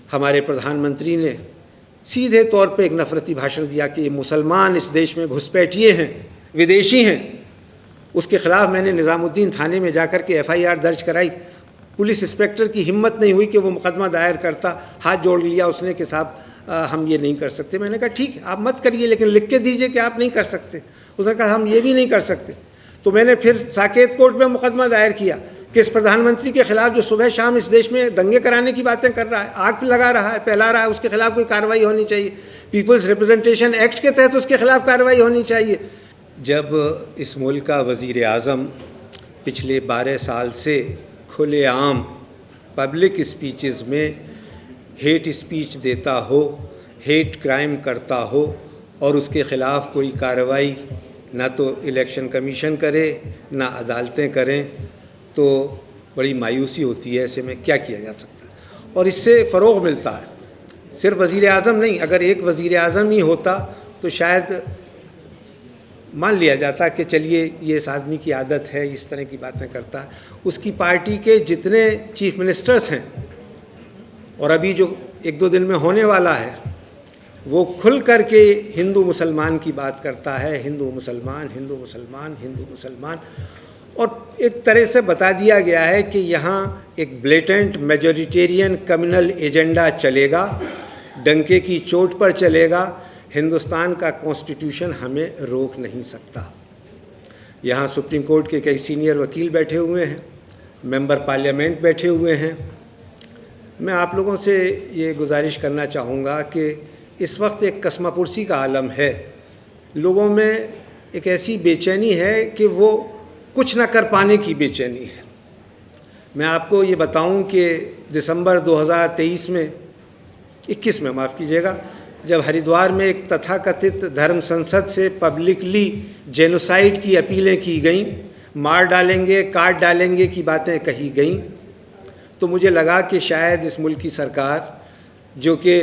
हमारे प्रधानमंत्री ने सीधे तौर पे एक नफरती भाषण दिया कि ये मुसलमान इस देश में घुसपैठिए हैं, विदेशी हैं। उसके ख़िलाफ़ मैंने निज़ामुद्दीन थाने में जाकर के FIR दर्ज कराई। पुलिस इंस्पेक्टर की हिम्मत नहीं हुई कि वो मुकदमा दायर करता। हाथ जोड़ लिया उसने कि साहब हम ये नहीं कर सकते। मैंने कहा ठीक है, आप मत करिए, लेकिन लिख के दीजिए कि आप नहीं कर सकते। उसने कहा हम ये भी नहीं कर सकते। तो मैंने फिर साकेत कोर्ट में मुकदमा दायर किया कि इस प्रधानमंत्री के ख़िलाफ़ जो सुबह शाम इस देश में दंगे कराने की बातें कर रहा है, आग लगा रहा है, फैला रहा है, उसके ख़िलाफ़ कोई कार्रवाई होनी चाहिए। पीपल्स रिप्रेजेंटेशन एक्ट के तहत उसके ख़िलाफ़ कार्रवाई होनी चाहिए। जब इस मुल्क का वज़ीर आज़म पिछले 12 साल से खुलेआम पब्लिक स्पीचेस में हेट स्पीच देता हो, हेट क्राइम करता हो और उसके ख़िलाफ़ कोई कार्रवाई ना तो इलेक्शन कमीशन करे ना अदालतें करें, तो बड़ी मायूसी होती है। ऐसे में क्या किया जा सकता है और इससे फ़रोग़ मिलता है। सिर्फ वज़ीर आज़म नहीं, अगर एक वज़ीर आज़म ही होता तो शायद मान लिया जाता कि चलिए ये इस आदमी की आदत है, इस तरह की बातें करता है। उसकी पार्टी के जितने चीफ मिनिस्टर्स हैं और अभी जो 1-2 दिन में होने वाला है, वो खुल कर के हिंदू मुसलमान की बात करता है, हिंदू मुसलमान, हिंदू मुसलमान, हिंदू मुसलमान। और एक तरह से बता दिया गया है कि यहाँ एक ब्लेटेंट मेजॉरिटेरियन कम्युनल एजेंडा चलेगा, डंके की चोट पर चलेगा। हिंदुस्तान का कॉन्स्टिट्यूशन हमें रोक नहीं सकता। यहाँ सुप्रीम कोर्ट के कई सीनियर वकील बैठे हुए हैं, मेंबर पार्लियामेंट बैठे हुए हैं। मैं आप लोगों से ये गुजारिश करना चाहूँगा कि इस वक्त एक कसमापुरसी का आलम है, लोगों में एक ऐसी बेचैनी है कि वो कुछ ना कर पाने की बेचैनी है। मैं आपको ये बताऊं कि दिसंबर 2023 में 21 में माफ़ कीजिएगा, जब हरिद्वार में एक तथाकथित धर्म संसद से पब्लिकली जेनोसाइड की अपीलें की गईं, मार डालेंगे, काट डालेंगे की बातें कही गईं, तो मुझे लगा कि शायद इस मुल्क की सरकार जो कि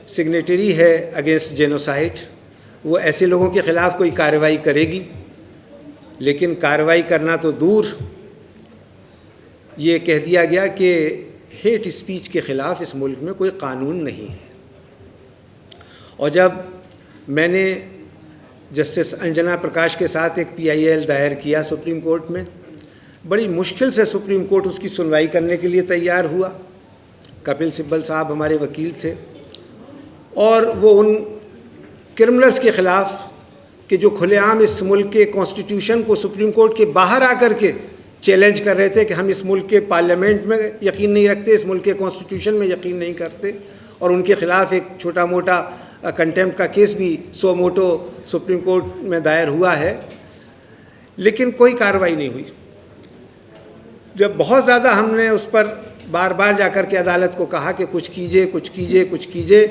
सिग्नेटरी है अगेंस्ट जेनोसाइड, वो ऐसे लोगों के ख़िलाफ़ कोई कार्रवाई करेगी। लेकिन कार्रवाई करना तो दूर, ये कह दिया गया कि हेट स्पीच के ख़िलाफ़ इस मुल्क में कोई कानून नहीं है। और जब मैंने जस्टिस अंजना प्रकाश के साथ एक PIL दायर किया सुप्रीम कोर्ट में, बड़ी मुश्किल से सुप्रीम कोर्ट उसकी सुनवाई करने के लिए तैयार हुआ। कपिल सिब्बल साहब हमारे वकील थे और वो उन क्रिमिनल्स के ख़िलाफ़ कि जो खुलेआम इस मुल्क के कॉन्स्टिट्यूशन को सुप्रीम कोर्ट के बाहर आकर के चैलेंज कर रहे थे कि हम इस मुल्क के पार्लियामेंट में यकीन नहीं रखते, इस मुल्क के कॉन्स्टिट्यूशन में यकीन नहीं करते, और उनके ख़िलाफ़ एक छोटा मोटा कंटेम्प्ट का केस भी सो मोटो सुप्रीम कोर्ट में दायर हुआ है, लेकिन कोई कार्रवाई नहीं हुई। जब बहुत ज़्यादा हमने उस पर बार बार जाकर के अदालत को कहा कि कुछ कीजिए, कुछ कीजिए, कुछ कीजिए,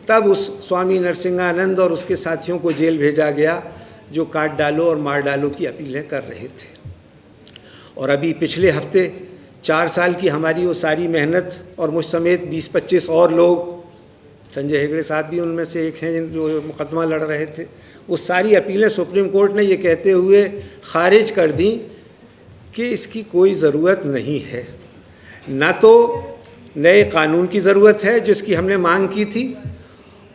तब उस स्वामी नरसिंहानंद और उसके साथियों को जेल भेजा गया जो काट डालो और मार डालो की अपीलें कर रहे थे। और अभी पिछले हफ्ते 4 साल की हमारी वो सारी मेहनत और मुझ समेत 20-25 और लोग, संजय हेगड़े साहब भी उनमें से एक हैं जो मुकदमा लड़ रहे थे, वो सारी अपीलें सुप्रीम कोर्ट ने ये कहते हुए ख़ारिज कर दी कि इसकी कोई ज़रूरत नहीं है। ना तो नए कानून की ज़रूरत है जिसकी हमने मांग की थी,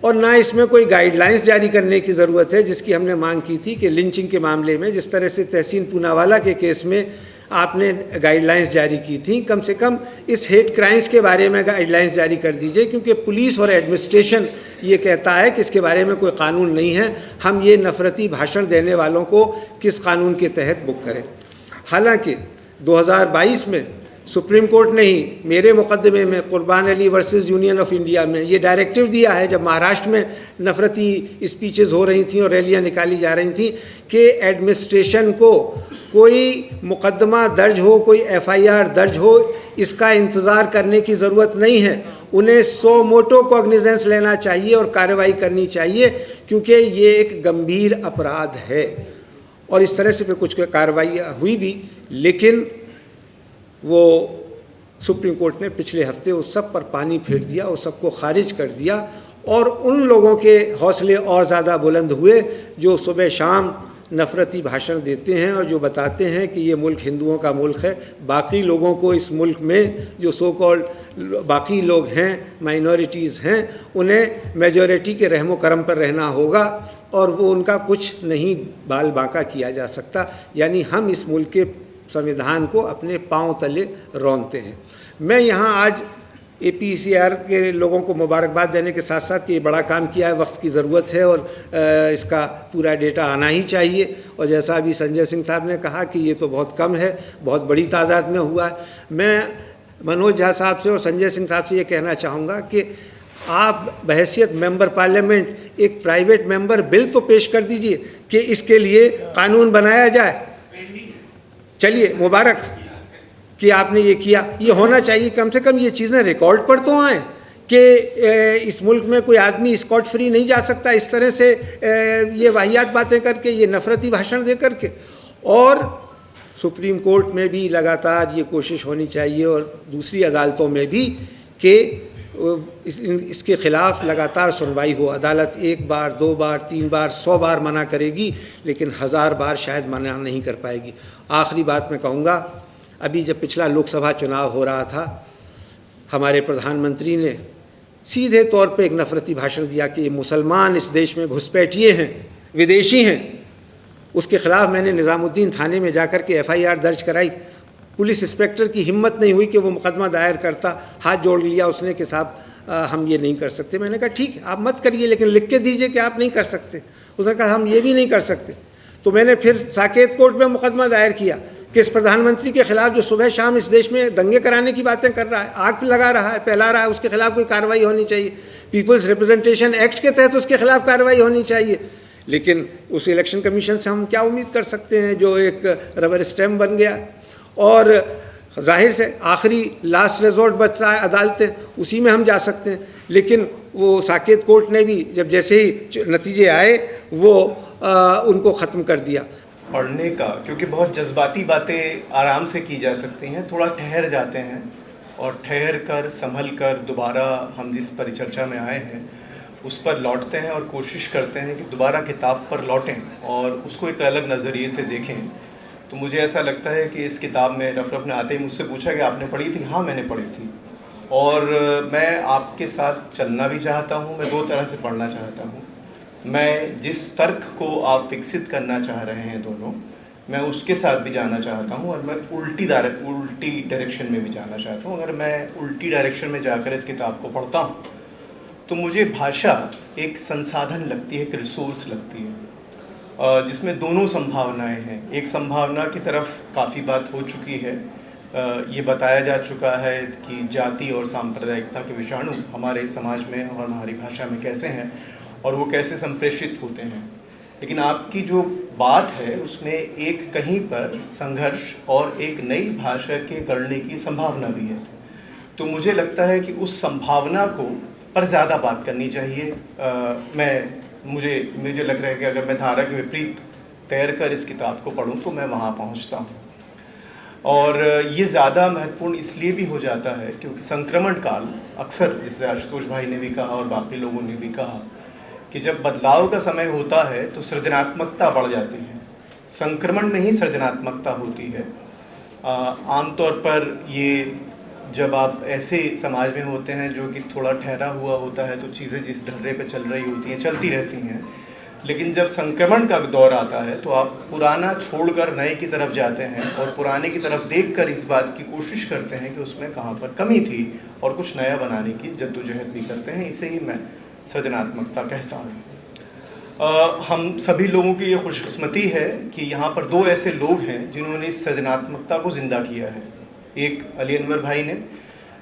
और ना इसमें कोई गाइडलाइंस जारी करने की ज़रूरत है जिसकी हमने मांग की थी कि लिंचिंग के मामले में जिस तरह से तहसीन पूनावाला के केस में आपने गाइडलाइंस जारी की थी, कम से कम इस हेट क्राइम्स के बारे में गाइडलाइंस जारी कर दीजिए, क्योंकि पुलिस और एडमिनिस्ट्रेशन ये कहता है कि इसके बारे में कोई कानून नहीं है, हम ये नफरती भाषण देने वालों को किस कानून के तहत बुक करें। हालांकि 2022 में सुप्रीम कोर्ट ने ही मेरे मुकदमे में कुर्बान Ali versus union of India में ये डायरेक्टिव दिया है, जब महाराष्ट्र में नफरती स्पीचेस हो रही थी और रैलियां निकाली जा रही थी, कि एडमिनिस्ट्रेशन को कोई मुकदमा दर्ज हो, कोई FIR दर्ज हो, इसका इंतज़ार करने की ज़रूरत नहीं है। उन्हें सो मोटो कॉग्निजेंस लेना चाहिए और कार्रवाई करनी चाहिए, क्योंकि ये एक गंभीर अपराध है। और इस तरह से फिर कुछ कार्रवाई हुई भी, लेकिन वो सुप्रीम कोर्ट ने पिछले हफ्ते उस सब पर पानी फेर दिया, उस सब को खारिज कर दिया, और उन लोगों के हौसले और ज़्यादा बुलंद हुए जो सुबह शाम नफ़रती भाषण देते हैं और जो बताते हैं कि ये मुल्क हिंदुओं का मुल्क है। बाकी लोगों को इस मुल्क में जो सो कॉल्ड बाकी लोग हैं, माइनॉरिटीज़ हैं, उन्हें मेजॉरिटी के रहमो करम पर रहना होगा और वो उनका कुछ नहीं बाल बांका किया जा सकता। यानी हम इस मुल्क के संविधान को अपने पांव तले रौंदते हैं। मैं यहाँ आज APCR के लोगों को मुबारकबाद देने के साथ साथ कि ये बड़ा काम किया है, वक्त की ज़रूरत है और इसका पूरा डेटा आना ही चाहिए। और जैसा अभी संजय सिंह साहब ने कहा कि ये तो बहुत कम है, बहुत बड़ी तादाद में हुआ है। मैं मनोज झा साहब से और संजय सिंह साहब से ये कहना चाहूँगा कि आप बहैसियत मेंबर पार्लियामेंट एक प्राइवेट मेंबर बिल तो पेश कर दीजिए कि इसके लिए कानून बनाया जाए। चलिए, मुबारक कि आपने ये किया। ये होना चाहिए, कम से कम ये चीज़ें रिकॉर्ड पर तो आएँ कि इस मुल्क में कोई आदमी स्कॉट फ्री नहीं जा सकता इस तरह से ये वाहियात बातें करके, ये नफ़रती भाषण दे करके। और सुप्रीम कोर्ट में भी लगातार ये कोशिश होनी चाहिए और दूसरी अदालतों में भी कि इसके ख़िलाफ़ लगातार सुनवाई हो। अदालत एक बार, दो बार, तीन बार, 100 बार मना करेगी, लेकिन 1000 बार शायद मना नहीं कर पाएगी। आखिरी बात मैं कहूँगा, अभी जब पिछला लोकसभा चुनाव हो रहा था, हमारे प्रधानमंत्री ने सीधे तौर पे एक नफ़रती भाषण दिया कि ये मुसलमान इस देश में घुसपैठिए हैं, विदेशी हैं। उसके ख़िलाफ़ मैंने निज़ामुद्दीन थाने में जाकर के FIR दर्ज कराई। पुलिस इंस्पेक्टर की हिम्मत नहीं हुई कि वो मुकदमा दायर करता। हाथ जोड़ लिया उसने कि साहब हम ये नहीं कर सकते। मैंने कहा ठीक है, आप मत करिए, लेकिन लिख के दीजिए कि आप नहीं कर सकते। उसने कहा हम ये भी नहीं कर सकते। तो मैंने फिर साकेत कोर्ट में मुकदमा दायर किया कि इस प्रधानमंत्री के ख़िलाफ़ जो सुबह शाम इस देश में दंगे कराने की बातें कर रहा है, आग लगा रहा है, फैला रहा है, उसके ख़िलाफ़ कोई कार्रवाई होनी चाहिए। पीपल्स रिप्रेजेंटेशन एक्ट के तहत उसके ख़िलाफ़ कार्रवाई होनी चाहिए। लेकिन उस इलेक्शन कमीशन से हम क्या उम्मीद कर सकते हैं जो एक रबर स्टैम्प बन गया। और जाहिर से आखिरी लास्ट रिजॉर्ट बचता है अदालतें, उसी में हम जा सकते हैं। लेकिन वो साकेत कोर्ट ने भी जब जैसे ही नतीजे आए वो उनको ख़त्म कर दिया। पढ़ने का, क्योंकि बहुत जज्बाती बातें आराम से की जा सकती हैं, थोड़ा ठहर जाते हैं और ठहर कर संभल कर दोबारा हम जिस परिचर्चा में आए हैं उस पर लौटते हैं और कोशिश करते हैं कि दोबारा किताब पर लौटें और उसको एक अलग नज़रिए से देखें। तो मुझे ऐसा लगता है कि इस किताब में रफ़ ने आते ही मुझसे पूछा कि आपने पढ़ी थी? हाँ, मैंने पढ़ी थी और मैं आपके साथ चलना भी चाहता हूँ। मैं दो तरह से पढ़ना चाहता हूँ। मैं जिस तर्क को आप विकसित करना चाह रहे हैं दोनों, मैं उसके साथ भी जाना चाहता हूँ और मैं उल्टी डायरेक्शन में भी जाना चाहता हूँ। अगर मैं उल्टी डायरेक्शन में जाकर इस किताब को पढ़ता हूँ तो मुझे भाषा एक संसाधन लगती है, एक रिसोर्स लगती है जिसमें दोनों संभावनाएं हैं। एक संभावना की तरफ काफ़ी बात हो चुकी है। ये बताया जा चुका है कि जाति और सांप्रदायिकता के विषाणु हमारे समाज में और हमारी भाषा में कैसे हैं और वो कैसे संप्रेषित होते हैं। लेकिन आपकी जो बात है उसमें एक कहीं पर संघर्ष और एक नई भाषा के गढ़ने की संभावना भी है। तो मुझे लगता है कि उस संभावना को पर ज़्यादा बात करनी चाहिए। मुझे लग रहा है कि अगर मैं धारा के विपरीत तैर कर इस किताब को पढूं तो मैं वहाँ पहुँचता हूँ। और ये ज़्यादा महत्वपूर्ण इसलिए भी हो जाता है क्योंकि संक्रमण काल अक्सर, जैसे आशुतोष भाई ने भी कहा और बाकी लोगों ने भी कहा, कि जब बदलाव का समय होता है तो सृजनात्मकता बढ़ जाती है। संक्रमण में ही सृजनात्मकता होती है। आमतौर पर ये जब आप ऐसे समाज में होते हैं जो कि थोड़ा ठहरा हुआ होता है तो चीज़ें जिस ढर्रे पे चल रही होती हैं चलती रहती हैं। लेकिन जब संक्रमण का दौर आता है तो आप पुराना छोड़कर नए की तरफ जाते हैं और पुराने की तरफ देखकर इस बात की कोशिश करते हैं कि उसमें कहाँ पर कमी थी और कुछ नया बनाने की जद्दोजहद भी करते हैं। इसे ही मैं सृजनात्मकता कहता हूँ। हम सभी लोगों की ये खुशकिस्मती है कि यहाँ पर दो ऐसे लोग हैं जिन्होंने इस सृजनात्मकता को ज़िंदा किया है। एक अली अनवर भाई ने,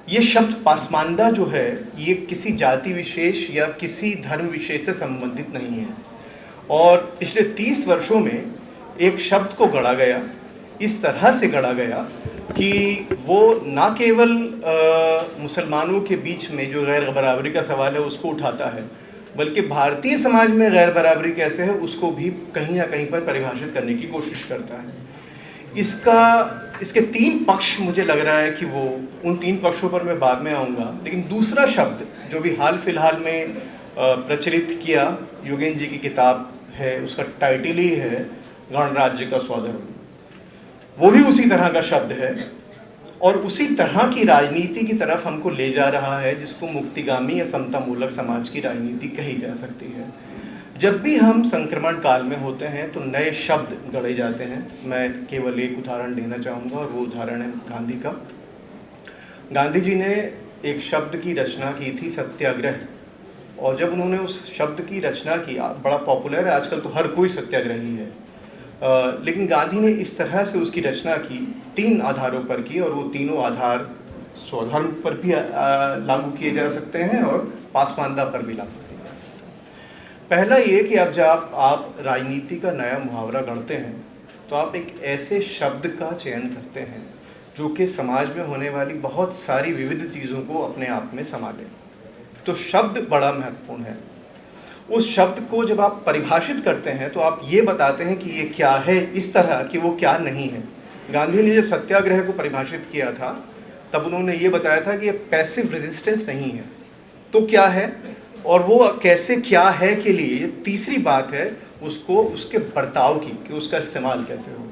ये शब्द पासमानदा जो है ये किसी जाति विशेष या किसी धर्म विशेष से संबंधित नहीं है और पिछले 30 वर्षों में एक शब्द को गढ़ा गया, इस तरह से गढ़ा गया कि वो ना केवल मुसलमानों के बीच में जो गैर बराबरी का सवाल है उसको उठाता है, बल्कि भारतीय समाज में गैर बराबरी कैसे है उसको भी कहीं ना कहीं पर परिभाषित करने की कोशिश करता है। इसके 3 पक्ष मुझे लग रहा है कि वो उन 3 पक्षों पर मैं बाद में आऊँगा। लेकिन दूसरा शब्द जो भी हाल फिलहाल में प्रचलित किया, योगेन जी की किताब है, उसका टाइटल ही है गणराज्य का स्वधर्म, वो भी उसी तरह का शब्द है और उसी तरह की राजनीति की तरफ हमको ले जा रहा है जिसको मुक्तिगामी या समतामूलक समाज की राजनीति कही जा सकती है। जब भी हम संक्रमण काल में होते हैं तो नए शब्द गढ़े जाते हैं। मैं केवल एक उदाहरण देना चाहूँगा और वो उदाहरण है गांधी का। गांधी जी ने एक शब्द की रचना की थी, सत्याग्रह, और जब उन्होंने उस शब्द की रचना की, बड़ा पॉपुलर है आजकल तो हर कोई सत्याग्रही है, लेकिन गांधी ने इस तरह से उसकी रचना की, 3 आधारों पर की, और वो तीनों आधार स्वधर्म पर भी लागू किए जा सकते हैं और पासमानदा पर भी लागू किए जा सकते हैं। पहला ये कि अब जब आप राजनीति का नया मुहावरा गढ़ते हैं तो आप एक ऐसे शब्द का चयन करते हैं जो कि समाज में होने वाली बहुत सारी विविध चीज़ों को अपने आप में संभाले। तो शब्द बड़ा महत्वपूर्ण है। उस शब्द को जब आप परिभाषित करते हैं तो आप ये बताते हैं कि ये क्या है, इस तरह कि वो क्या नहीं है। गांधी ने जब सत्याग्रह को परिभाषित किया था तब उन्होंने ये बताया था कि ये पैसिव रेजिस्टेंस नहीं है। तो क्या है और वो कैसे क्या है के लिए ये तीसरी बात है उसको उसके बर्ताव की, कि उसका इस्तेमाल कैसे हो।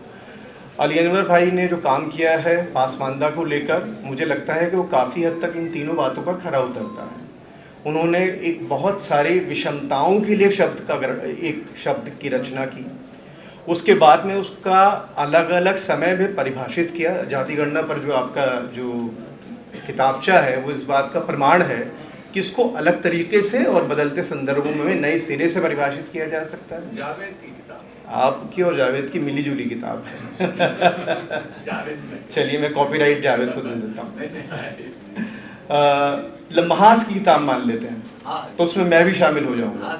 अली अनवर भाई ने जो काम किया है पासमानदा को लेकर, मुझे लगता है कि वो काफ़ी हद तक इन तीनों बातों पर खरा उतरता है। उन्होंने एक बहुत सारी विषमताओं के लिए एक शब्द की रचना की, उसके बाद में उसका अलग अलग समय में परिभाषित किया। जाति गणना पर जो आपका जो किताबचा है वो इस बात का प्रमाण है कि इसको अलग तरीके से और बदलते संदर्भों में नए सिरे से परिभाषित किया जा सकता है। जावेद की किताब, आपकी और जावेद की मिली जुली किताब है। चलिए मैं कॉपीराइट जावेद को दे देता हूँ। लम्हास की किताब मान लेते हैं तो उसमें मैं भी शामिल हो जाऊंगा।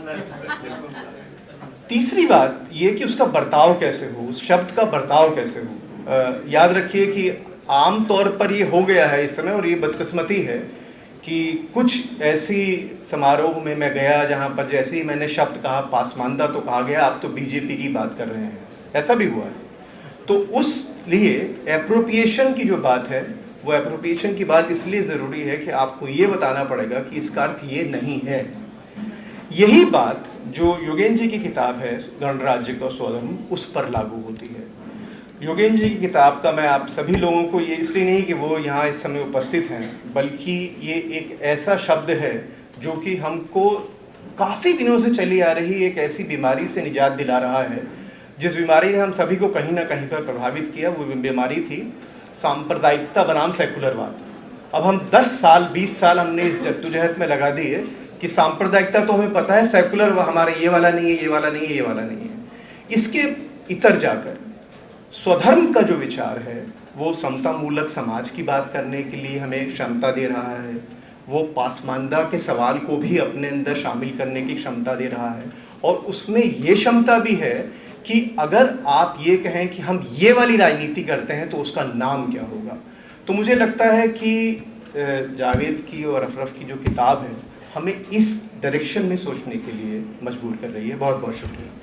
तीसरी बात ये कि उसका बर्ताव कैसे हो, उस शब्द का बर्ताव कैसे हो। याद रखिए कि आम तौर पर ये हो गया है इस समय, और ये बदकिस्मती है कि कुछ ऐसी समारोह में मैं गया जहाँ पर जैसे ही मैंने शब्द कहा पासमानदा तो कहा गया आप तो बीजेपी की बात कर रहे हैं, ऐसा भी हुआ है। तो उस लिए एप्रोप्रिएशन की जो बात है वो एप्रोप्रिएशन की बात इसलिए ज़रूरी है कि आपको ये बताना पड़ेगा कि इसका अर्थ ये नहीं है। यही बात जो योगेन जी की किताब है गणराज्य का स्वधर्म, उस पर लागू होती है। योगेन जी की किताब का मैं आप सभी लोगों को, ये इसलिए नहीं कि वो यहाँ इस समय उपस्थित हैं, बल्कि ये एक ऐसा शब्द है जो कि हमको काफ़ी दिनों से चली आ रही एक ऐसी बीमारी से निजात दिला रहा है जिस बीमारी ने हम सभी को कहीं ना कहीं पर प्रभावित किया। वो बीमारी थी सांप्रदायिकता बनाम सेकुलरवाद। अब हम 10 साल 20 साल हमने इस जद्दोजहद में लगा दी है कि सांप्रदायिकता तो हमें पता है, सेकुलर हमारा ये वाला नहीं है, ये वाला नहीं है, ये वाला नहीं है। इसके इतर जाकर स्वधर्म का जो विचार है वो समतामूलक समाज की बात करने के लिए हमें क्षमता दे रहा है। वो पासमानदा के सवाल को भी अपने अंदर शामिल करने की क्षमता दे रहा है, और उसमें ये क्षमता भी है कि अगर आप ये कहें कि हम ये वाली राजनीति करते हैं तो उसका नाम क्या होगा। तो मुझे लगता है कि जावेद की और अफरफ की जो किताब है हमें इस डायरेक्शन में सोचने के लिए मजबूर कर रही है। बहुत बहुत शुक्रिया।